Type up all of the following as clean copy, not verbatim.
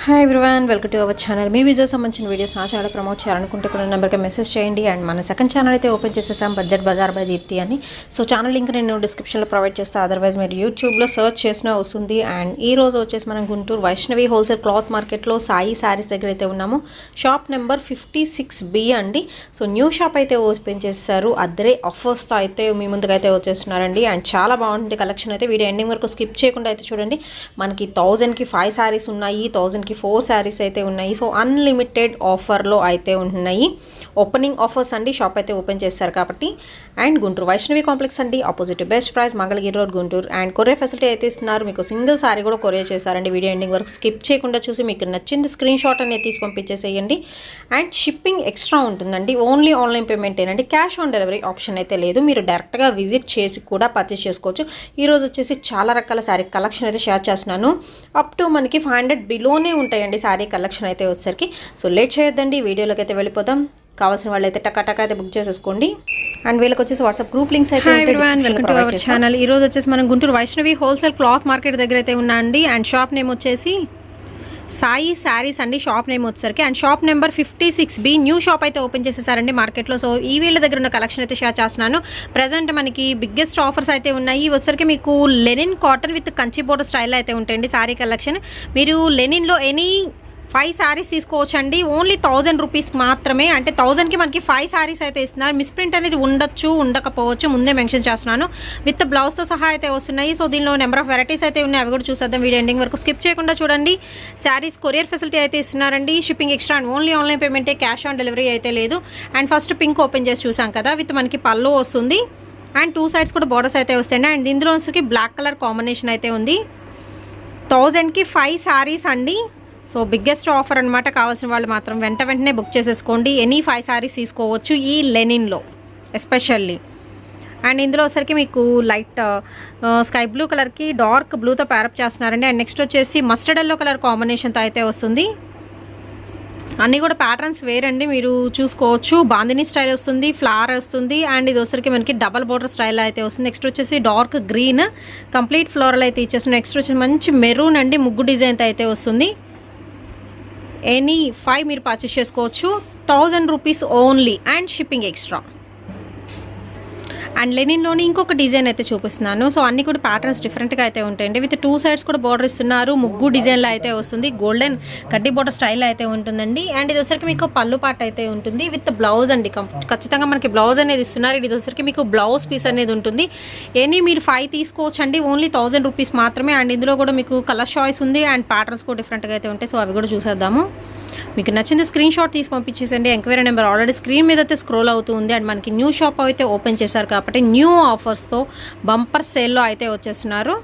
Hi everyone, welcome to our channel. Me business సంబంధించిన videos నా channel promote చేయాలనుకుంటే కూడా నెంబర్కి మెసేజ్ చేయండి. అండ్ మన సెకండ్ ఛానల్ అయితే ఓపెన్ చేసేసాం, బడ్జెట్ బజార్ బై దీప్తి అని. సో ఛానల్ లింక్ నేను డిస్క్రిప్షన్లో ప్రొవైడ్ చేస్తాను. అదర్వైజ్ మీరు యూట్యూబ్లో సర్చ్ చేసినా వస్తుంది. అండ్ ఈ రోజు వచ్చేసి మనం గుంటూరు వైష్ణవి హోల్సేల్ క్లాత్ మార్కెట్లో సాయి శారీస్ దగ్గర అయితే ఉన్నాము. షాప్ నెంబర్ 56B అండి. సో న్యూ షాప్ అయితే ఓపెన్ చేస్తారు. అద్దరే ఆఫర్స్తో అయితే మీ ముందుకు అయితే వచ్చేస్తున్నారండి. అండ్ చాలా బాగుంటుంది కలెక్షన్ అయితే. వీడియో ఎండింగ్ వరకు స్కిప్ చేయకుండా అయితే చూడండి. మనకి 1000కి 5 శారీస్ ఉన్నాయి, 1000కి 4 శారీస్ అయితే ఉన్నాయి. సో అన్లిమిటెడ్ ఆఫర్లో అయితే ఉన్నాయి. ఓపెనింగ్ ఆఫర్స్ అండి, షాప్ అయితే ఓపెన్ చేస్తారు కాబట్టి. అండ్ గుంటూరు వైష్ణవి కాంప్లెక్స్ అండి, opposite best price, Mangalagiri road, Guntur. And courier facility అయితే ఇస్తున్నారు. మీకు సింగిల్ శారీ కూడా కొరియర్ చేస్తారండి. వీడియో ఎండింగ్ వరకు స్కిప్ చేయకుండా చూసి మీకు నచ్చింది స్క్రీన్ షాట్ అనేది తీసి పంపించేసేయండి. అండ్ షిప్పింగ్ ఎక్స్ట్రా ఉంటుందండి. ఓన్లీ ఆన్లైన్ పేమెంట్ ఏనండి, క్యాష్ ఆన్ డెలివరీ ఆప్షన్ అయితే లేదు. మీరు డైరెక్ట్గా విజిట్ చేసి కూడా పర్చేస్ చేసుకోవచ్చు. ఈరోజు వచ్చేసి చాలా రకాల శారీ కలెక్షన్ అయితే షేర్ చేస్తున్నాను. అప్ టు మనకి 500 బిలోనే ఉంటాయండి శారీ కలెక్షన్ అయితే వచ్చేసరికి. సో లేట్ చేయొద్దండి, వీడియోలోకి అయితే వెళ్ళిపోతాం. కావాల్సిన వాళ్ళు అయితే టకా అయితే బుక్ చేసేసుకోండి. అండ్ వీళ్ళకి వచ్చేసి వాట్సాప్ గ్రూప్ లింక్స్ అయితే ఛానల్. ఈ రోజు వచ్చేసి మనం Guntur Vaishnavi wholesale cloth market దగ్గర అయితే ఉన్నా అండి. అండ్ షాప్ నేమ్ వచ్చేసి సాయి శారీస్ అండి, షాప్ నేమ్ వచ్చేసరికి. And shop number 56B new shop అయితే ఓపెన్ చేసేసారండి మార్కెట్లో. సో ఈ వీళ్ళ దగ్గర ఉన్న కలెక్షన్ అయితే షేర్ చేస్తున్నాను. ప్రజెంట్ మనకి బిగ్గెస్ట్ ఆఫర్స్ అయితే ఉన్నాయి. వచ్చేసరికి మీకు linen cotton with Kanchi border style అయితే ఉంటాయండి శారీ కలెక్షన్. మీరు లెనిన్లో ఎనీ 5 శారీస్ తీసుకోవచ్చండి. ఓన్లీ 1000 రూపీస్ మాత్రమే. అంటే 1000కి మనకి 5 శారీస్ అయితే ఇస్తున్నారు. మిస్ప్రింట్ అనేది ఉండొచ్చు, ఉండకపోవచ్చు, ముందే మెన్షన్ చేస్తున్నాను. విత్ బ్లౌజ్తో సహా అయితే వస్తున్నాయి. సో దీనిలో నెంబర్ ఆఫ్ వెరైటీస్ అయితే ఉన్నాయి, అవి కూడా చూసేద్దాం. వీడియో ఎండింగ్ వరకు స్కిప్ చేయకుండా చూడండి. శారీస్ కొరియర్ ఫెసిలిటీ అయితే ఇస్తున్నారండి. Shipping extra and only online పేమెంటే, క్యాష్ ఆన్ డెలివరీ అయితే లేదు. అండ్ ఫస్ట్ పింక్ ఓపెన్ చేసి చూసాం కదా, విత్ మనకి పళ్ళు వస్తుంది. అండ్ 2 సైడ్స్ కూడా బోర్డర్స్ అయితే వస్తాయండి. అండ్ ఇందులో వచ్చి బ్లాక్ కలర్ కాంబినేషన్ అయితే ఉంది. 1000కి 5 శారీస్ అండి. సో బిగ్గెస్ట్ ఆఫర్ అనమాట. కావాల్సిన వాళ్ళు మాత్రం వెంటనే బుక్ చేసేసుకోండి. ఎనీ 5 శారీస్ తీసుకోవచ్చు ఈ లెనిన్లో ఎస్పెషల్లీ. అండ్ ఇందులో వచ్చరికి మీకు లైట్ స్కై బ్లూ కలర్కి డార్క్ బ్లూతో ప్యారప్ చేస్తున్నారండి. అండ్ నెక్స్ట్ వచ్చేసి మస్టర్డ్ ఎల్లో కలర్ కాంబినేషన్తో అయితే వస్తుంది. అన్నీ కూడా ప్యాటర్న్స్ వేరండి, మీరు చూసుకోవచ్చు. బాందినీ స్టైల్ వస్తుంది, ఫ్లవర్ వస్తుంది. అండ్ ఇది వచ్చరికి మనకి డబల్ బోర్డర్ స్టైల్ అయితే వస్తుంది. నెక్స్ట్ వచ్చేసి డార్క్ గ్రీన్ కంప్లీట్ ఫ్లోరల్ అయితే ఇచ్చేస్తుంది. నెక్స్ట్ వచ్చేసి మంచి మెరూన్ అండి, ముగ్గు డిజైన్ అయితే వస్తుంది. ఎనీ 5 మీరు పర్చేస్ చేసుకోవచ్చు. 1000 rupees only and shipping extra. And లెనిన్లోని ఇంకొక డిజైన్ అయితే చూపిస్తున్నాను. సో అన్ని కూడా ప్యాటర్న్స్ డిఫరెంట్గా అయితే ఉంటాయండి. విత్ 2 సైడ్స్ కూడా బోర్డర్ ఇస్తున్నారు. ముగ్గు డిజైన్లో అయితే వస్తుంది. గోల్డెన్ కడ్డీ బోర్డర్ స్టైల్ అయితే ఉంటుందండి. అండ్ ఇది వచ్చరికి మీకు పళ్ళు పాట అయితే ఉంటుంది విత్ బ్లౌజ్ అండి. ఖచ్చితంగా మనకి బ్లౌజ్ అనేది ఇస్తున్నారు. ఇది వచ్చరికి మీకు బ్లౌజ్ పీస్ అనేది ఉంటుంది. ఎనీ మీరు 5 తీసుకోవచ్చు అండి. ఓన్లీ 1000 రూపీస్ మాత్రమే. అండ్ ఇందులో కూడా మీకు కలర్ చాయిస్ ఉంది. అండ్ ప్యాటర్న్స్ కూడా డిఫరెంట్గా అయితే ఉంటాయి. సో అవి కూడా చూసేద్దాము. మీకు నచ్చింది స్క్రీన్ షాట్ తీసి పంపించేసండి. ఎంక్వైరీ నెంబర్ ఆల్రెడీ స్క్రీన్ మీద అయితే స్క్రోల్ అవుతుంది. అండ్ మనకి న్యూ షాప్ అయితే ఓపెన్ చేశారు కాబట్టి న్యూ ఆఫర్స్తో బంపర్ సేల్లో అయితే వచ్చేస్తున్నారు.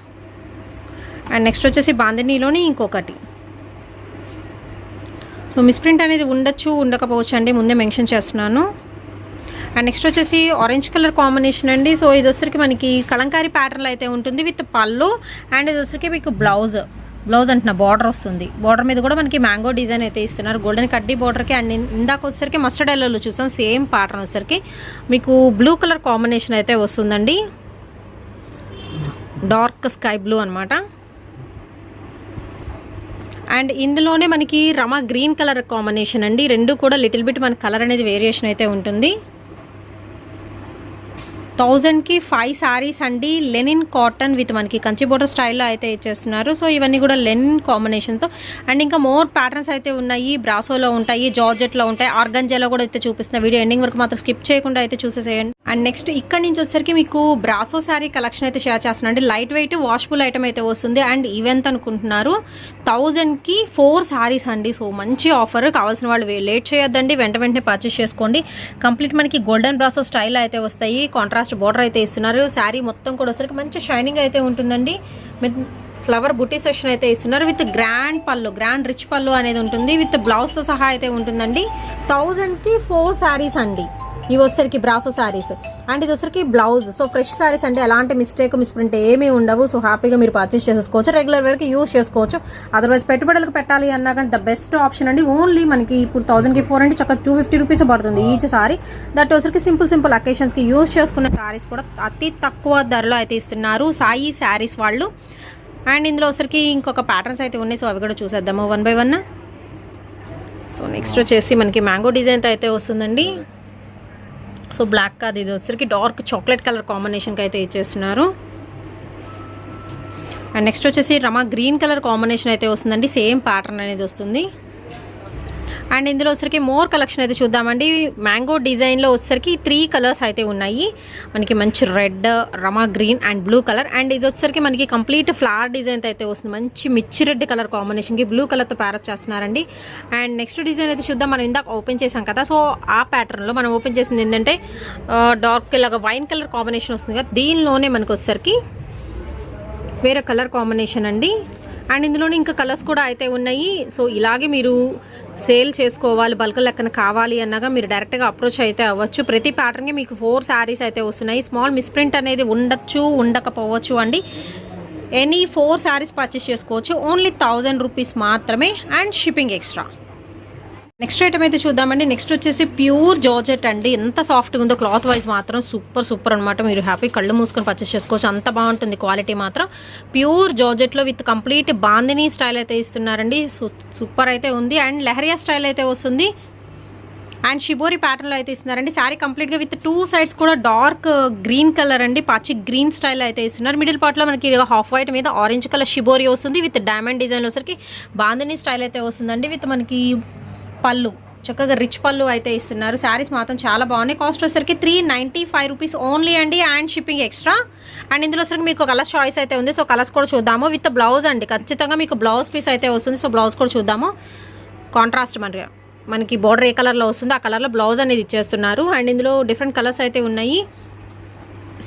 అండ్ నెక్స్ట్ వచ్చేసి బాందినీలోని ఇంకొకటి. సో మిస్ప్రింట్ అనేది ఉండొచ్చు, ఉండకపోవచ్చు అండి, ముందే మెన్షన్ చేస్తున్నాను. అండ్ నెక్స్ట్ వచ్చేసి ఆరెంజ్ కలర్ కాంబినేషన్ అండి. సో ఇది వచ్చరికి మనకి కలంకారీ ప్యాటర్న్లో అయితే ఉంటుంది విత్ పళ్ళు. అండ్ ఇది వచ్చరికి మీకు బ్లౌజ్ అంటున్న బార్డర్ వస్తుంది. బార్డర్ మీద కూడా మనకి మ్యాంగో డిజైన్ అయితే ఇస్తున్నారు, గోల్డెన్ కడ్డీ బార్డర్కి. అండ్ ఇందాక వచ్చేసరికి మస్టర్డ్ ఎల్లోలో చూసాం, సేమ్ ప్యాటర్న్ వచ్చేసరికి మీకు బ్లూ కలర్ కాంబినేషన్ అయితే వస్తుందండి. డార్క్ స్కై బ్లూ అనమాట. అండ్ ఇందులోనే మనకి రమా గ్రీన్ కలర్ కాంబినేషన్ అండి. రెండు కూడా లిటిల్ బిట్ మనకి కలర్ అనేది వేరియేషన్ అయితే ఉంటుంది. 1000కి 5 శారీస్ అండి. లెనిన్ కాటన్ విత్ మనకి కంచి బోర్డర్ స్టైల్లో అయితే ఇచ్చేస్తున్నారు. సో ఇవన్నీ కూడా లెనిన్ కాంబినేషన్తో. అండ్ ఇంకా మోర్ ప్యాటర్న్స్ అయితే ఉన్నాయి. బ్రాసోలో ఉంటాయి, జార్జెట్లో ఉంటాయి, ఆర్గంజాలో కూడా అయితే చూపిస్తున్న. వీడియో ఎండింగ్ వరకు మాత్రం స్కిప్ చేయకుండా అయితే చూసేసేయండి. అండ్ నెక్స్ట్ ఇక్కడ నుంచి వచ్చేసరికి మీకు బ్రాసో శారీ కలెక్షన్ అయితే షేర్ చేస్తున్నాను అండి. లైట్ వెయిట్ వాషబుల్ ఐటమ్ అయితే వస్తుంది. అండ్ ఈవెంట్ అనుకుంటున్నారు 1000కి 4 శారీస్ అండి. సో మంచి ఆఫర్. కావాల్సిన వాళ్ళు లేట్ చేయొద్దండి, వెంటనే పర్చేస్ చేసుకోండి. కంప్లీట్ మనకి గోల్డెన్ బ్రాసో స్టైల్ అయితే వస్తాయి. కాంట్రాస్ట్ బోర్డర్ అయితే ఇస్తున్నారు. శారీ మొత్తం కూడా వచ్చరికి మంచి షైనింగ్ అయితే ఉంటుందండి. ఫ్లవర్ బుటీ సెక్షన్ అయితే ఇస్తున్నారు విత్ గ్రాండ్ పళ్ళు, గ్రాండ్ రిచ్ పళ్ళు అనేది ఉంటుంది. విత్ బ్లౌజ్తో సహా అయితే ఉంటుందండి. 1000కి 4 శారీస్ అండి. ఇవి వచ్చరికి బ్రాసో శారీస్. అండ్ ఇది వచ్చరికి బ్లౌజ్. సో ఫ్రెష్ శారీస్ అంటే ఎలాంటి మిస్ప్రింట్ ఏమీ ఉండవు. సో హ్యాపీగా మీరు పర్చేస్ చేసుకోవచ్చు, రెగ్యులర్ వేర్కి యూజ్ చేసుకోవచ్చు. అదర్వైజ్ పెట్టుబడులకు పెట్టాలి అన్నా కానీ ద బెస్ట్ ఆప్షన్ అండి. ఓన్లీ మనకి ఇప్పుడు 1000కి 4 అంటే చక్కగా 250 రూపీస్ పడుతుంది ఈచ్ సారీ. దట్ వచ్చరికి సింపుల్ అకేషన్స్కి యూజ్ చేసుకునే శారీస్ కూడా అతి తక్కువ ధరలో అయితే ఇస్తున్నారు సాయి శారీస్ వాళ్ళు. అండ్ ఇందులో వచ్చరికి ఇంకొక ప్యాటర్న్స్ అయితే ఉన్నాయి. సో అవి కూడా చూసేద్దాము one by one. So next వచ్చేసి మనకి మ్యాంగో డిజైన్తో అయితే వస్తుందండి. సో బ్లాక్ కాదు, ఇది వచ్చరికి డార్క్ చాక్లెట్ కలర్ కాంబినేషన్కి అయితే ఇచ్చేస్తున్నారు. అండ్ నెక్స్ట్ వచ్చేసి రమా గ్రీన్ కలర్ కాంబినేషన్ అయితే వస్తుందండి. సేమ్ ప్యాటర్న్ అనేది వస్తుంది. అండ్ ఇందులో వచ్చరికి మోర్ కలెక్షన్ అయితే చూద్దామండి. మ్యాంగో డిజైన్లో వచ్చరికి 3 కలర్స్ అయితే ఉన్నాయి మనకి. మంచి red, Rama green and blue colour. And ఇది వచ్చరికి మనకి కంప్లీట్ ఫ్లవర్ డిజైన్ అయితే వస్తుంది. మంచి మిర్చి రెడ్ కలర్ కాంబినేషన్కి బ్లూ కలర్తో ప్యారప్ చేస్తున్నారండి. అండ్ నెక్స్ట్ డిజైన్ అయితే చూద్దాం. మనం ఇందాక ఓపెన్ చేసాం కదా, సో ఆ ప్యాటర్న్లో మనం ఓపెన్ చేసింది ఏంటంటే డార్క్ ఇలాగా వైన్ కలర్ కాంబినేషన్ వస్తుంది కదా, దీనిలోనే మనకు వచ్చరికి వేరే కలర్ కాంబినేషన్ అండి. అండ్ ఇందులోనే ఇంకా కలర్స్ కూడా అయితే ఉన్నాయి. సో ఇలాగే మీరు సేల్ చేసుకోవాలి, బల్క్ లెక్కన కావాలి అన్నగా మీరు డైరెక్ట్గా అప్రోచ్ అయితే అవ్వచ్చు. ప్రతి ప్యాటర్న్కి మీకు 4 శారీస్ అయితే వస్తున్నాయి. స్మాల్ మిస్ప్రింట్ అనేది ఉండొచ్చు, ఉండకపోవచ్చు అండి. ఎనీ 4 శారీస్ పర్చేస్ చేసుకోవచ్చు. ఓన్లీ 1000 రూపీస్ మాత్రమే and shipping extra. Next item అయితే చూద్దామండి. నెక్స్ట్ వచ్చేసి ప్యూర్ జార్జెట్ అండి. ఎంత సాఫ్ట్గా ఉందో క్లాత్ వైజ్ మాత్రం సూపర్ అనమాట. మీరు హ్యాపీ కళ్ళు మూసుకొని పర్చేస్ చేసుకోవచ్చు, అంత బాగుంటుంది. క్వాలిటీ మాత్రం ప్యూర్ జార్జెట్లో విత్ కంప్లీట్ బాందినీ స్టైల్ అయితే ఇస్తున్నారండి. సూపర్ అయితే ఉంది. అండ్ లెహరియా స్టైల్ అయితే వస్తుంది. అండ్ షిబోరి ప్యాటర్న్లో అయితే ఇస్తున్నారండి. శారీ కంప్లీట్గా విత్ 2 సైడ్స్ కూడా డార్క్ గ్రీన్ కలర్ అండి, పచ్చి గ్రీన్ స్టైల్ అయితే ఇస్తున్నారు. మిడిల్ పార్ట్లో మనకి హాఫ్ వైట్ మీద ఆరెంజ్ కలర్ షిబోరి వస్తుంది. విత్ డైమండ్ డిజైన్ వచ్చరికి బాందినీ స్టైల్ అయితే వస్తుందండి. విత్ మనకి పళ్ళు చక్కగా రిచ్ పళ్ళు అయితే ఇస్తున్నారు. శారీస్ మాత్రం చాలా బాగున్నాయి. కాస్ట్ వచ్చేసరికి 395 రూపీస్ ఓన్లీ అండి అండ్ షిప్పింగ్ ఎక్స్ట్రా. అండ్ ఇందులో వచ్చరికి మీకు కలర్ చాయిస్ అయితే ఉంది. సో కలర్స్ కూడా చూద్దాము. విత్ బ్లౌజ్ అండి, ఖచ్చితంగా మీకు బ్లౌజ్ పీస్ అయితే వస్తుంది. సో బ్లౌజ్ కూడా చూద్దాము. కాంట్రాస్ట్ మనకి బోర్డర్ ఏ కలర్లో వస్తుందో ఆ కలర్లో బ్లౌజ్ అనేది ఇచ్చేస్తున్నారు. అండ్ ఇందులో డిఫరెంట్ కలర్స్ అయితే ఉన్నాయి.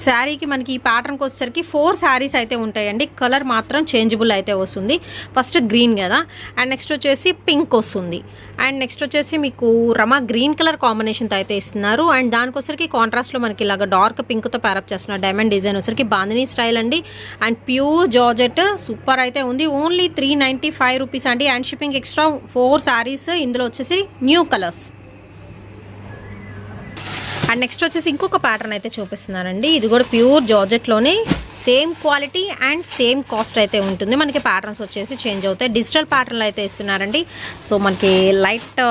శారీకి మనకి ఈ ప్యాటర్న్కి వచ్చేసరికి 4 శారీస్ అయితే ఉంటాయండి. కలర్ మాత్రం చేంజబుల్ అయితే వస్తుంది. ఫస్ట్ గ్రీన్ కదా, అండ్ నెక్స్ట్ వచ్చేసి పింక్ వస్తుంది. అండ్ నెక్స్ట్ వచ్చేసి మీకు రమా గ్రీన్ కలర్ కాంబినేషన్తో అయితే ఇస్తున్నారు. అండ్ దానికి వచ్చరికి కాంట్రాస్ట్లో మనకి ఇలాగ డార్క్ పింక్తో ప్యారప్ చేస్తున్నారు. డైమండ్ డిజైన్ వచ్చరికి బాందినీ స్టైల్ అండి. అండ్ ప్యూర్ జార్జెట్ సూపర్ అయితే ఉంది. ఓన్లీ 395 రూపీస్ అండి అండ్ షిప్పింగ్ ఎక్స్ట్రా. 4 శారీస్. ఇందులో వచ్చేసి న్యూ కలర్స్. అండ్ నెక్స్ట్ వచ్చేసి ఇంకొక ప్యాటర్న్ అయితే చూపిస్తున్నానండి. ఇది కూడా ప్యూర్ జార్జెట్లోనే same quality and same cost అయితే ఉంటుంది. మనకి ప్యాటర్న్స్ వచ్చేసి చేంజ్ అవుతాయి. డిజిటల్ ప్యాటర్న్లో అయితే ఇస్తున్నారండి. సో మనకి లైట్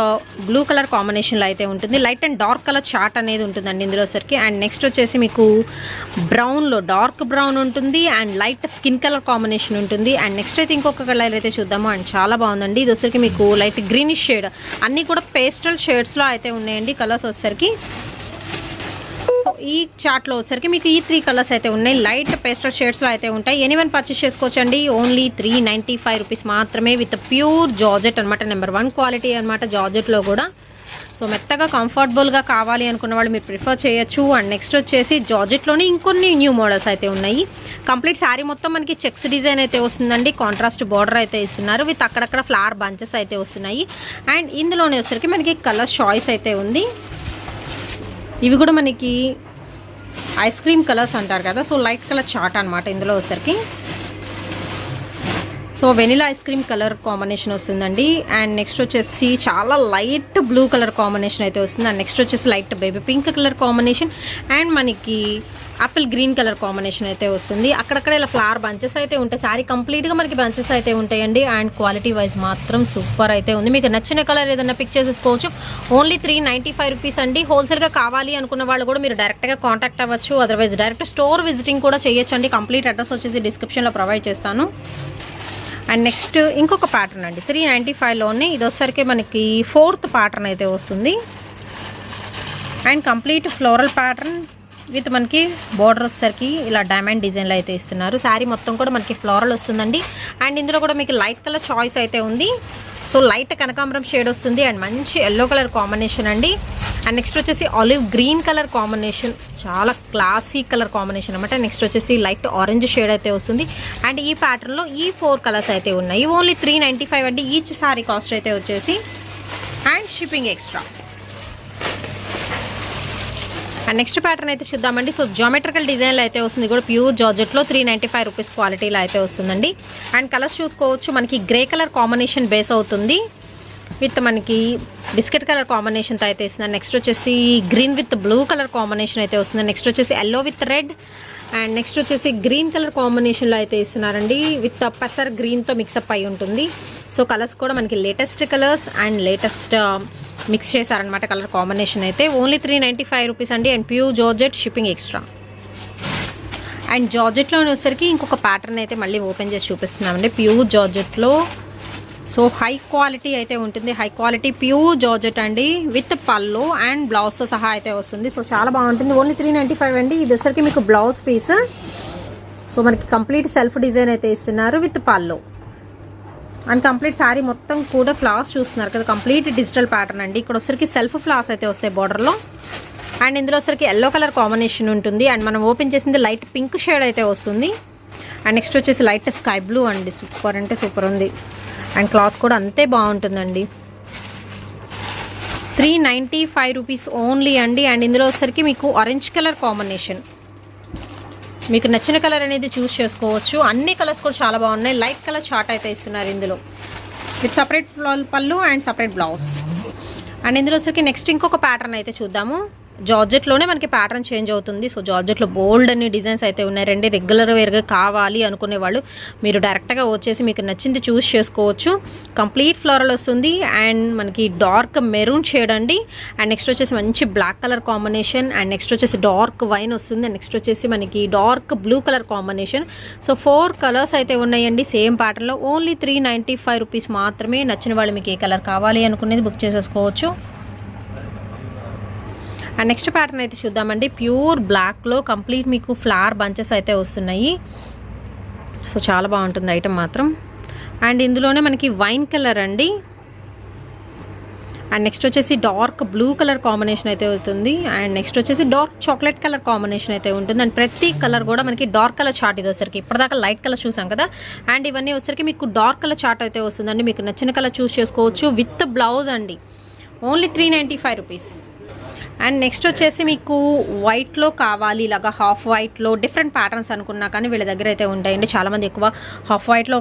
బ్లూ కలర్ కాంబినేషన్లో అయితే ఉంటుంది. Light and dark colour chart అనేది ఉంటుందండి ఇందులో సరికి. అండ్ నెక్స్ట్ వచ్చేసి మీకు బ్రౌన్లో డార్క్ బ్రౌన్ ఉంటుంది and light skin colour combination ఉంటుంది. అండ్ నెక్స్ట్ అయితే ఇంకొక కలర్ అయితే చూద్దాము. అండ్ చాలా బాగుందండి. ఇది వచ్చరికి మీకు లైట్ గ్రీనిష్ షేడ్, అన్నీ కూడా పేస్టల్ షేడ్స్లో అయితే ఉన్నాయండి కలర్స్ వచ్చేసరికి. సో ఈ చార్ట్లో వచ్చరికి మీకు ఈ 3 కలర్స్ అయితే ఉన్నాయి. లైట్ పేస్టల్ షేడ్స్లో అయితే ఉంటాయి. ఎనీవన్ పర్చేస్ చేసుకోవచ్చండి. ఓన్లీ 395 రూపీస్ మాత్రమే విత్ ప్యూర్ జార్జెట్ అనమాట. నెంబర్ 1 క్వాలిటీ అనమాట జార్జెట్లో కూడా. సో మెత్తగా కంఫర్టబుల్గా కావాలి అనుకున్న వాళ్ళు మీరు ప్రిఫర్ చేయొచ్చు. అండ్ నెక్స్ట్ వచ్చేసి జార్జెట్లోనే ఇంకొన్ని న్యూ మోడల్స్ అయితే ఉన్నాయి. కంప్లీట్ శారీ మొత్తం మనకి చెక్స్ డిజైన్ అయితే వస్తుందండి. కాంట్రాస్ట్ బార్డర్ అయితే ఇస్తున్నారు. విత్ అక్కడక్కడ ఫ్లవర్ బంచెస్ అయితే వస్తున్నాయి. అండ్ ఇందులోనే వచ్చరికి మనకి కలర్ చాయిస్ అయితే ఉంది. ఇవి కూడా మనకి ఐస్ క్రీమ్ కలర్స్ అంటారు కదా, సో లైట్ కలర్ చార్ట్ అనమాట ఇందులో వచ్చరికి. So vanilla ice cream colour combination వస్తుందండి. అండ్ నెక్స్ట్ వచ్చేసి చాలా లైట్ బ్లూ కలర్ కాంబినేషన్ అయితే వస్తుంది. అండ్ నెక్స్ట్ వచ్చేసి light baby pink colour combination and మనకి యాపిల్ గ్రీన్ కలర్ కాంబినేషన్ అయితే వస్తుంది. అక్కడక్కడ ఇలా ఫ్లవర్ బంచెస్ అయితే ఉంటాయి. శారీ కంప్లీట్గా మనకి బంచెస్ అయితే ఉంటాయండి. అండ్ క్వాలిటీ వైజ్ మాత్రం సూపర్ అయితే ఉంది. మీకు నచ్చిన కలర్ ఏదైనా పిక్ చేసేసుకోవచ్చు. ఓన్లీ 395 రూపీస్ అండి. హోల్సేల్గా కావాలి అనుకున్న వాళ్ళు కూడా మీరు డైరెక్ట్గా కాంటాక్ట్ అవ్వచ్చు. అదర్వైజ్ డైరెక్ట్ స్టోర్ విజిటింగ్ కూడా చేయొచ్చండి. కంప్లీట్ అడ్రస్ వచ్చేసి డిస్క్రిప్షన్లో ప్రొవైడ్ చేస్తాను. అండ్ నెక్స్ట్ ఇంకొక ప్యాటర్న్ అండి 395లోనే. ఇది వచ్చరికి మనకి 4th ప్యాటర్న్ అయితే వస్తుంది. And complete floral pattern with మనకి బోర్డర్ వచ్చేసరికి ఇలా డైమండ్ డిజైన్లో అయితే ఇస్తున్నారు. శారీ మొత్తం కూడా మనకి ఫ్లోరల్ వస్తుందండి. అండ్ ఇందులో కూడా మీకు లైట్ కలర్ చాయిస్ అయితే ఉంది. సో లైట్ కనకాంబరం షేడ్ వస్తుంది అండ్ మంచి ఎల్లో కలర్ కాంబినేషన్ అండి. అండ్ నెక్స్ట్ వచ్చేసి ఆలివ్ గ్రీన్ కలర్ కాంబినేషన్, చాలా క్లాసీ కలర్ కాంబినేషన్ అనమాట. నెక్స్ట్ వచ్చేసి లైట్ ఆరెంజ్ షేడ్ అయితే వస్తుంది. అండ్ ఈ ప్యాటర్న్లో ఈ 4 కలర్స్ అయితే ఉన్నాయి. ఓన్లీ 395 అండి ఈచ్ సారీ కాస్ట్ అయితే వచ్చేసి and shipping extra. And next pattern అయితే చూద్దామండి. సో జామెట్రికల్ డిజైన్లో అయితే వస్తుంది, కూడా ప్యూర్ జార్జెట్లో 395 రూపీస్ క్వాలిటీలో అయితే వస్తుందండి. అండ్ కలర్స్ చూసుకోవచ్చు. మనకి గ్రే కలర్ కాంబినేషన్ బేస్ అవుతుంది విత్ మనకి బిస్కెట్ కలర్ కాంబినేషన్తో అయితే ఇస్తుంది. నెక్స్ట్ వచ్చేసి green with blue colour combination అయితే వస్తుంది. నెక్స్ట్ వచ్చేసి yellow with red and next వచ్చేసి గ్రీన్ కలర్ కాంబినేషన్లో అయితే ఇస్తున్నారండి, విత్ పెసర్ గ్రీన్తో మిక్సప్ అయి ఉంటుంది. సో కలర్స్ కూడా మనకి latest colours and latest mix చేశారనమాట కలర్ కాంబినేషన్ అయితే. ఓన్లీ 395 రూపీస్ అండి. And pure georgette, shipping extra. And జార్జెట్లో వచ్చేసరికి ఇంకొక ప్యాటర్న్ అయితే మళ్ళీ ఓపెన్ చేసి చూపిస్తున్నామండి, ప్యూర్ జార్జెట్లో. సో హై క్వాలిటీ అయితే ఉంటుంది, హై క్వాలిటీ ప్యూర్ జార్జెట్ అండి, విత్ పళ్ళు అండ్ బ్లౌజ్తో సహా అయితే వస్తుంది. సో చాలా బాగుంటుంది. ఓన్లీ 395 అండి. ఇది వచ్చరికి మీకు బ్లౌజ్ పీస్. సో మనకి కంప్లీట్ సెల్ఫ్ డిజైన్ అయితే ఇస్తున్నారు with pallu. And complete sari మొత్తం కూడా ఫ్లవర్స్ చూస్తున్నారు కదా, కంప్లీట్ డిజిటల్ ప్యాటర్న్ అండి. ఇక్కడ వచ్చరికి సెల్ఫ్ ఫ్లవర్స్ అయితే వస్తాయి బార్డర్లో. అండ్ ఇందులో వచ్చరికి ఎల్లో కలర్ కాంబినేషన్ ఉంటుంది. అండ్ మనం ఓపెన్ చేసింది లైట్ పింక్ షేడ్ అయితే వస్తుంది. అండ్ నెక్స్ట్ వచ్చేసి లైట్ స్కై బ్లూ అండి, సూపర్ అంటే సూపర్ ఉంది. అండ్ క్లాత్ కూడా అంతే బాగుంటుందండి. 395 రూపీస్ ఓన్లీ అండి. అండ్ ఇందులో వచ్చరికి మీకు ఆరెంజ్ కలర్ కాంబినేషన్, మీకు నచ్చిన కలర్ అనేది చూస్ చేసుకోవచ్చు. అన్ని కలర్స్ కూడా చాలా బాగున్నాయి. లైట్ కలర్ చార్ట్ అయితే ఇస్తున్నారు ఇందులో, విత్ సపరేట్ పళ్ళు అండ్ సపరేట్ బ్లౌజ్. అండ్ ఇందులో వచ్చరికి నెక్స్ట్ ఇంకొక ప్యాటర్న్ అయితే చూద్దాము. జార్జెట్లోనే మనకి ప్యాటర్న్ చేంజ్ అవుతుంది. సో జార్జెట్లో బోల్డ్ అన్ని డిజైన్స్ అయితే ఉన్నాయి. రెగ్యులర్ వేర్గా కావాలి అనుకునే వాళ్ళు మీరు డైరెక్ట్గా వచ్చేసి మీకు నచ్చింది చూస్ చేసుకోవచ్చు. కంప్లీట్ ఫ్లోరల్ వస్తుంది. అండ్ మనకి డార్క్ మెరూన్ షేడ్ అండి. అండ్ నెక్స్ట్ వచ్చేసి మంచి black colour combination. And next వచ్చేసి డార్క్ వైన్ వస్తుంది. అండ్ నెక్స్ట్ వచ్చేసి మనకి dark blue colour combination. So 4 colours అయితే ఉన్నాయండి సేమ్ ప్యాటర్న్లో. ఓన్లీ 395 రూపీస్ మాత్రమే. నచ్చిన వాళ్ళు మీకు ఏ కలర్ కావాలి అనుకునేది బుక్ చేసేసుకోవచ్చు. అండ్ నెక్స్ట్ ప్యాటర్న్ అయితే చూద్దామండి. ప్యూర్ బ్లాక్లో కంప్లీట్ మీకు ఫ్లవర్ బంచెస్ అయితే వస్తున్నాయి. సో చాలా బాగుంటుంది ఐటమ్ మాత్రం. అండ్ ఇందులోనే మనకి వైన్ కలర్ అండి. అండ్ నెక్స్ట్ వచ్చేసి డార్క్ బ్లూ కలర్ కాంబినేషన్ అయితే అవుతుంది. అండ్ నెక్స్ట్ వచ్చేసి డార్క్ చాక్లెట్ కలర్ కాంబినేషన్ అయితే ఉంటుంది. అండ్ ప్రతి కలర్ కూడా మనకి డార్క్ కలర్ చార్ట్ ఇది వచ్చరికి. ఇప్పటిదాకా లైట్ కలర్ చూసాం కదా, అండ్ ఇవన్నీ వచ్చరికి మీకు డార్క్ కలర్ చార్ట్ అయితే వస్తుందండి. మీకు నచ్చిన కలర్ చూస్ చేసుకోవచ్చు విత్ బ్లౌజ్ అండి. Only 395 rupees. అండ్ నెక్స్ట్ వచ్చేసి మీకు వైట్లో కావాలి, ఇలాగా హాఫ్ వైట్లో డిఫరెంట్ ప్యాటర్న్స్ అనుకున్నా కానీ వీళ్ళ దగ్గర అయితే ఉంటాయండి. చాలామంది ఎక్కువ హాఫ్ వైట్లో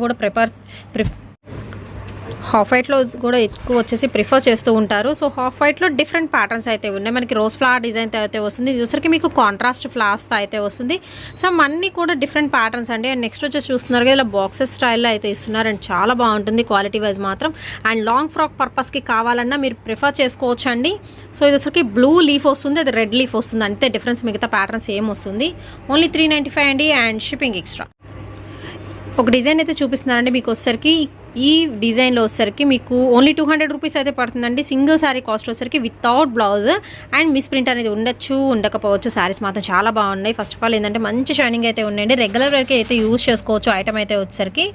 కూడా ఎక్కువ వచ్చేసి ప్రిఫర్ చేస్తూ ఉంటారు. సో హాఫ్ వైట్లో డిఫరెంట్ ప్యాటర్న్స్ అయితే ఉన్నాయి. మనకి రోజ్ ఫ్లవర్ డిజైన్ అయితే వస్తుంది. ఇది వచ్చరికి మీకు కాంట్రాస్ట్ ఫ్లవర్స్తో అయితే వస్తుంది. సో అన్నీ కూడా డిఫరెంట్ ప్యాటర్న్స్ అండి. అండ్ నెక్స్ట్ వచ్చేసి చూస్తున్నారు కదా, ఇలా బాక్సెస్ స్టైల్లో అయితే ఇస్తున్నారు. అండ్ చాలా బాగుంటుంది క్వాలిటీ వైజ్ మాత్రం. అండ్ లాంగ్ ఫ్రాక్ పర్పస్కి కావాలన్నా మీరు ప్రిఫర్ చేసుకోవచ్చు అండి. సో ఇది వచ్చరికి బ్లూ లీఫ్ వస్తుంది, అది రెడ్ లీఫ్ వస్తుంది, అంతే డిఫరెన్స్. మిగతా ప్యాటర్న్స్ ఏం వస్తుంది. ఓన్లీ 395 అండి. And shipping extra. ఒక డిజైన్ అయితే చూపిస్తున్నానండి మీకు వచ్చరికి. ఈ డిజైన్లో వచ్చరికి మీకు ఓన్లీ 200 రూపీస్ అయితే పడుతుందండి. సింగిల్ శారీ కాస్ట్ వచ్చరికి without blouse. And miss print అనేది ఉండొచ్చు, ఉండకపోవచ్చు. శారీస్ మాత్రం చాలా బాగున్నాయి. ఫస్ట్ ఆఫ్ ఆల్ ఏంటంటే మంచి షైనింగ్ అయితే ఉన్నాయండి. రెగ్యులర్ వేర్కి అయితే యూజ్ చేసుకోవచ్చు ఐటమ్ అయితే వచ్చేసరికి.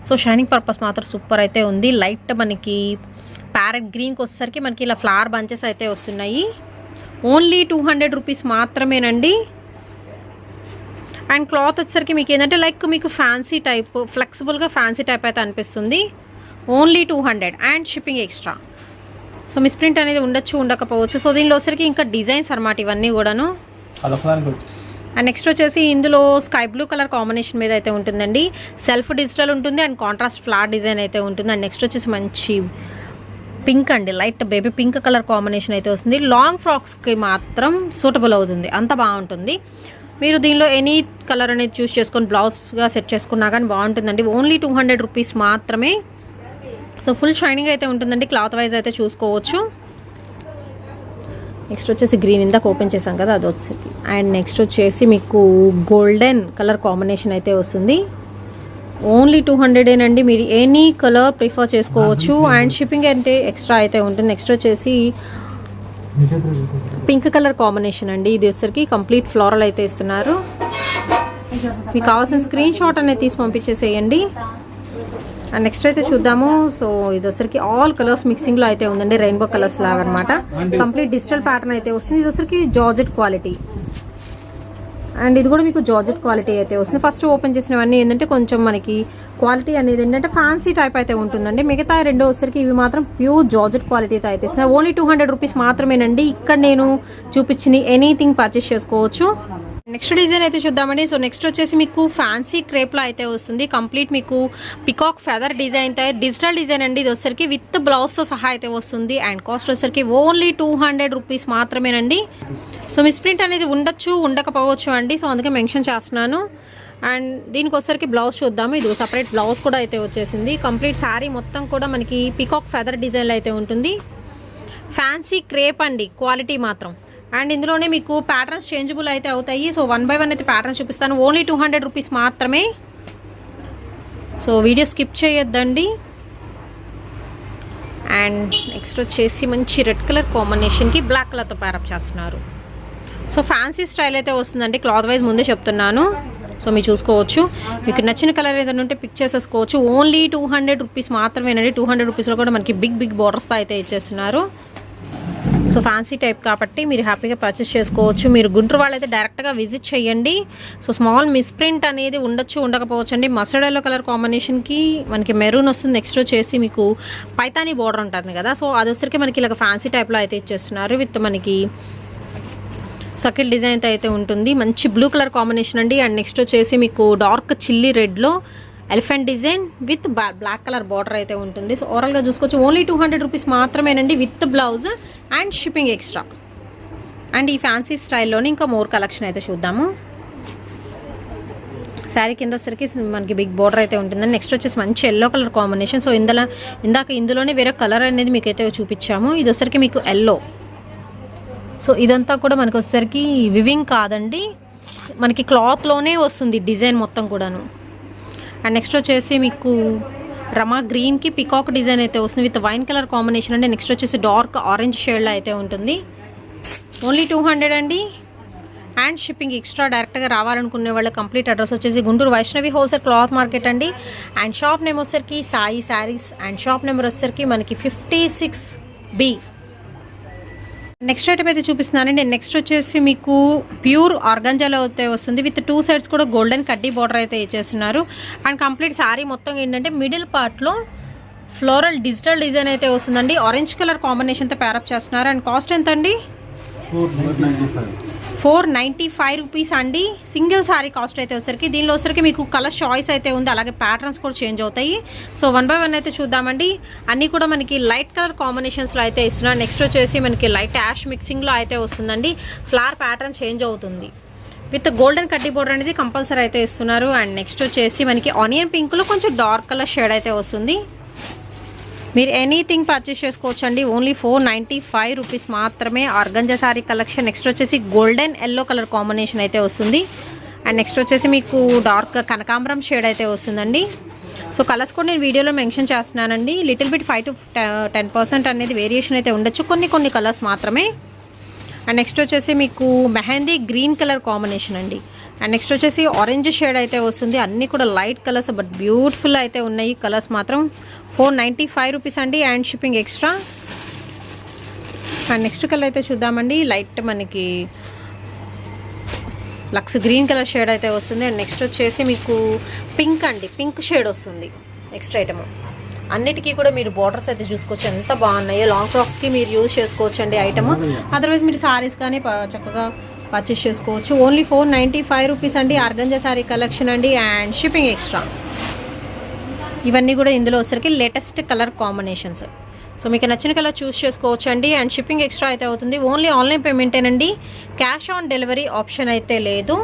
సో షైనింగ్ పర్పస్ మాత్రం సూపర్ అయితే ఉంది. లైట్ మనకి ప్యారెట్ గ్రీన్కి వచ్చేసరికి మనకి ఇలా ఫ్లవర్ బంచెస్ అయితే వస్తున్నాయి. ఓన్లీ 200 రూపీస్ మాత్రమేనండి. అండ్ క్లాత్ వచ్చేసరికి మీకు ఏంటంటే లైక్ మీకు ఫ్యాన్సీ టైప్, ఫ్లెక్సిబుల్గా ఫ్యాన్సీ టైప్ అయితే అనిపిస్తుంది. Only 200 and shipping extra. So misprint అనేది ఉండొచ్చు, ఉండకపోవచ్చు. సో దీనిలో వచ్చరికి ఇంకా డిజైన్స్ అనమాట ఇవన్నీ కూడాను. అండ్ నెక్స్ట్ వచ్చేసి ఇందులో స్కై బ్లూ కలర్ కాంబినేషన్ మీద అయితే ఉంటుందండి. సెల్ఫ్ డిజిటల్ ఉంటుంది అండ్ కాంట్రాస్ట్ ఫ్లవర్ డిజైన్ అయితే ఉంటుంది. అండ్ నెక్స్ట్ వచ్చేసి మంచి పింక్ అండి, light baby pink colour combination అయితే వస్తుంది. లాంగ్ ఫ్రాక్స్కి మాత్రం సూటబుల్ అవుతుంది, అంత బాగుంటుంది. మీరు దీనిలో ఎనీ కలర్ అనేది చూస్ చేసుకొని బ్లౌజ్గా సెట్ చేసుకున్నా కానీ బాగుంటుందండి. ఓన్లీ 200 రూపీస్ మాత్రమే. సో ఫుల్ షైనింగ్ అయితే ఉంటుందండి. క్లాత్ వైజ్ అయితే చూసుకోవచ్చు. నెక్స్ట్ వచ్చేసి గ్రీన్ ఇందాక ఓపెన్ చేసాం కదా, అది వచ్చేసి. అండ్ నెక్స్ట్ వచ్చేసి మీకు గోల్డెన్ కలర్ కాంబినేషన్ అయితే వస్తుంది. ఓన్లీ 200 అండి. మీరు ఎనీ కలర్ ప్రిఫర్ చేసుకోవచ్చు. అండ్ షిప్పింగ్ అంటే ఎక్స్ట్రా అయితే ఉంటుంది. నెక్స్ట్ వచ్చేసి పింక్ కలర్ కాంబినేషన్ అండి. ఇది వచ్చరికి కంప్లీట్ ఫ్లోరల్ అయితే ఇస్తున్నారు. మీకు కావాల్సిన స్క్రీన్ షాట్ అనేది తీసి పంపించేసేయండి. అండ్ నెక్స్ట్ అయితే చూద్దాము. సో ఇది వచ్చరికి ఆల్ కలర్స్ మిక్సింగ్లో అయితే ఉందండి, రెయిన్బో కలర్స్ లాగా అనమాట. కంప్లీట్ డిజిటల్ ప్యాటర్న్ అయితే వస్తుంది. ఇది వచ్చరికి జార్జెట్ క్వాలిటీ. అండ్ ఇది కూడా మీకు జార్జెట్ క్వాలిటీ అయితే వస్తుంది. ఫస్ట్ ఓపెన్ చేసినవన్నీ ఏంటంటే కొంచెం మనకి క్వాలిటీ అనేది ఏంటంటే ఫ్యాన్సీ టైప్ అయితే ఉంటుందండి. మిగతా రెండో వచ్చరికి ఇవి మాత్రం ప్యూర్ జార్జెట్ క్వాలిటీతో అయితే ఇస్తున్నాయి. ఓన్లీ 200 రూపీస్ మాత్రమేనండి. ఇక్కడ నేను చూపించిన ఎనీథింగ్ పర్చేస్ చేసుకోవచ్చు. నెక్స్ట్ డిజైన్ అయితే చూద్దామండి. సో నెక్స్ట్ వచ్చేసి మీకు ఫ్యాన్సీ క్రేప్లో అయితే వస్తుంది. కంప్లీట్ మీకు పికాక్ ఫెదర్ డిజైన్ తో డిజిటల్ డిజైన్ అండి. ఇది వచ్చరికి విత్ బ్లౌజ్తో సహా అయితే వస్తుంది. అండ్ కాస్ట్ వచ్చరికి ఓన్లీ 200 రూపీస్ మాత్రమేనండి. సో మిస్ప్రింట్ అనేది ఉండొచ్చు, ఉండకపోవచ్చు అండి. సో అందుకే మెన్షన్ చేస్తున్నాను. అండ్ దీనికి వచ్చరికి బ్లౌజ్ చూద్దాము. ఇది సపరేట్ బ్లౌజ్ కూడా అయితే వచ్చేసింది. కంప్లీట్ శారీ మొత్తం కూడా మనకి పికాక్ ఫెదర్ డిజైన్లో అయితే ఉంటుంది. ఫ్యాన్సీ క్రేప్ అండి, క్వాలిటీ మాత్రం. అండ్ ఇందులోనే మీకు ప్యాటర్న్స్ చేంజబుల్ అయితే అవుతాయి. సో 1 by 1 అయితే ప్యాటర్న్ చూపిస్తాను. ఓన్లీ 200 రూపీస్ మాత్రమే. సో వీడియో స్కిప్ చేయొద్దండి. అండ్ నెక్స్ట్ వచ్చేసి మంచి రెడ్ కలర్ కాంబినేషన్కి బ్లాక్ కలర్తో ప్యారప్ చేస్తున్నారు. సో ఫ్యాన్సీ స్టైల్ అయితే వస్తుందండి. క్లాత్ వైజ్ ముందే చెప్తున్నాను. సో మీరు చూసుకోవచ్చు. మీకు నచ్చిన కలర్ ఏదైనా ఉంటే పిక్ చేసేసుకోవచ్చు. ఓన్లీ 200 రూపీస్ మాత్రమేనండి. 200 రూపీస్లో కూడా మనకి బిగ్ బిగ్ బార్డర్స్తో అయితే ఇచ్చేస్తున్నారు. సో ఫ్యాన్సీ టైప్ కాబట్టి మీరు హ్యాపీగా పర్చేస్ చేసుకోవచ్చు. మీరు గుంటూరు వాళ్ళైతే డైరెక్ట్గా విజిట్ చేయండి. సో స్మాల్ మిస్ప్రింట్ అనేది ఉండొచ్చు, ఉండకపోవచ్చు అండి. మస్టర్డ్ ఎల్లో కలర్ కాంబినేషన్కి మనకి మెరూన్ వస్తుంది. నెక్స్ట్ వచ్చేసి మీకు పైతానీ బార్డర్ ఉంటుంది కదా. సో అది వచ్చరికి మనకి ఇలాగ ఫ్యాన్సీ టైప్లో అయితే ఇచ్చేస్తున్నారు. విత్ మనకి సర్కిల్ డిజైన్ అయితే ఉంటుంది. మంచి బ్లూ కలర్ కాంబినేషన్ అండి. అండ్ నెక్స్ట్ వచ్చేసి మీకు డార్క్ చిల్లీ రెడ్లో elephant design with black colour border అయితే ఉంటుంది. సో ఓవరాల్గా చూసుకోవచ్చు. ఓన్లీ 200 రూపీస్ మాత్రమేనండి with blouse and shipping extra. And ఈ ఫ్యాన్సీ స్టైల్లోనే ఇంకా మోర్ కలెక్షన్ అయితే చూద్దాము. శారీ కింద వచ్చరికి మనకి బిగ్ బార్డర్ అయితే ఉంటుంది. నెక్స్ట్ వచ్చేసి మంచి ఎల్లో కలర్ కాంబినేషన్. సో ఇందులోనే వేరే కలర్ అనేది మీకు అయితే చూపించాము. ఇది వచ్చరికి మీకు ఎల్లో. సో ఇదంతా కూడా మనకు వచ్చేసరికి వివింగ్ కాదండి, మనకి క్లాత్లోనే వస్తుంది డిజైన్ మొత్తం కూడాను. అండ్ నెక్స్ట్ వచ్చేసి మీకు రమా గ్రీన్కి పికాక్ డిజైన్ అయితే వస్తుంది విత్ వైన్ కలర్ కాంబినేషన్ అండి. నెక్స్ట్ వచ్చేసి డార్క్ ఆరెంజ్ షేడ్లో అయితే ఉంటుంది. ఓన్లీ 200 అండి. And shipping extra. డైరెక్ట్గా రావాలనుకునే వాళ్ళ కంప్లీట్ అడ్రస్ వచ్చేసి Guntur Vaishnavi wholesale cloth market అండి. అండ్ షాప్ నేమ్ వచ్చేసరికి Sai saris. And shop number వచ్చేసరికి మనకి 56B. నెక్స్ట్ ఐటమ్ అయితే చూపిస్తున్నానండి. నెక్స్ట్ వచ్చేసి మీకు ప్యూర్ ఆర్గంజాలో అయితే వస్తుంది. విత్ 2 సైడ్స్ కూడా గోల్డెన్ కడ్డీ బార్డర్ అయితే ఇచ్చేస్తున్నారు. అండ్ కంప్లీట్ శారీ మొత్తం ఏంటంటే మిడిల్ పార్ట్లో ఫ్లోరల్ డిజిటల్ డిజైన్ అయితే వస్తుందండి. ఆరెంజ్ కలర్ కాంబినేషన్తో ప్యారప్ చేస్తున్నారు. అండ్ కాస్ట్ ఎంత అండి? 495 రూపీస్ అండి. సింగిల్ శారీ కాస్ట్ అయితే వచ్చరికి. దీనిలో వచ్చరికి మీకు కలర్ చాయిస్ అయితే ఉంది. అలాగే ప్యాటర్న్స్ కూడా చేంజ్ అవుతాయి. సో 1 by 1 అయితే చూద్దామండి. అన్నీ కూడా మనకి లైట్ కలర్ కాంబినేషన్స్లో అయితే ఇస్తున్నారు. నెక్స్ట్ వచ్చేసి మనకి లైట్ యాష్ మిక్సింగ్లో అయితే వస్తుందండి. ఫ్లవర్ ప్యాటర్న్ చేంజ్ అవుతుంది. విత్ గోల్డెన్ కడ్డీ బోర్డర్ అనేది కంపల్సరీ అయితే ఇస్తున్నారు. అండ్ నెక్స్ట్ వచ్చేసి మనకి ఆనియన్ పింక్లో కొంచెం డార్క్ కలర్ షేడ్ అయితే వస్తుంది. మీరు ఎనీథింగ్ పర్చేస్ చేసుకోవచ్చు అండి. ఓన్లీ 495 రూపీస్ మాత్రమే ఆర్గంజా శారీ కలెక్షన్. నెక్స్ట్ వచ్చేసి గోల్డెన్ ఎల్లో కలర్ కాంబినేషన్ అయితే వస్తుంది. అండ్ నెక్స్ట్ వచ్చేసి మీకు డార్క్ కనకాంబరం షేడ్ అయితే వస్తుందండి. సో కలర్స్ కూడా నేను వీడియోలో మెన్షన్ చేస్తున్నానండి. లిటిల్ బిట్ 5 to 10% అనేది వేరియేషన్ అయితే ఉండొచ్చు, కొన్ని కలర్స్ మాత్రమే. అండ్ నెక్స్ట్ వచ్చేసి మీకు మెహందీ గ్రీన్ కలర్ కాంబినేషన్ అండి. అండ్ నెక్స్ట్ వచ్చేసి ఆరెంజ్ షేడ్ అయితే వస్తుంది. అన్నీ కూడా లైట్ కలర్స్ బట్ బ్యూటిఫుల్ అయితే ఉన్నాయి. కలర్స్ మాత్రం 495 రూపీస్ అండి. And shipping extra. And next colour అయితే చూద్దామండి. లైట్ మనకి లక్స్ గ్రీన్ కలర్ షేడ్ అయితే వస్తుంది. అండ్ నెక్స్ట్ వచ్చేసి మీకు పింక్ అండి, పింక్ షేడ్ వస్తుంది నెక్స్ట్ ఐటమ్. అన్నిటికీ కూడా మీరు బార్డర్స్ అయితే చూసుకోవచ్చు ఎంత బాగున్నాయో. లాంగ్ ఫ్రాక్స్కి మీరు యూజ్ చేసుకోవచ్చు అండి ఐటమ్. అదర్వైజ్ మీరు సారీస్ కానీ చక్కగా పర్చేస్ చేసుకోవచ్చు. ఓన్లీ 495 రూపీస్ అండి. ఆర్గంజా శారీ కలెక్షన్ అండి. And shipping extra. ఇవన్నీ కూడా ఇందులో వచ్చరికి లేటెస్ట్ కలర్ కాంబినేషన్స్. సో మీకు నచ్చిన కలర్ చూస్ చేసుకోవచ్చు అండి. అండ్ షిప్పింగ్ ఎక్స్ట్రా అయితే అవుతుంది. ఓన్లీ ఆన్లైన్ పేమెంటేనండి. క్యాష్ ఆన్ డెలివరీ ఆప్షన్ అయితే లేదు.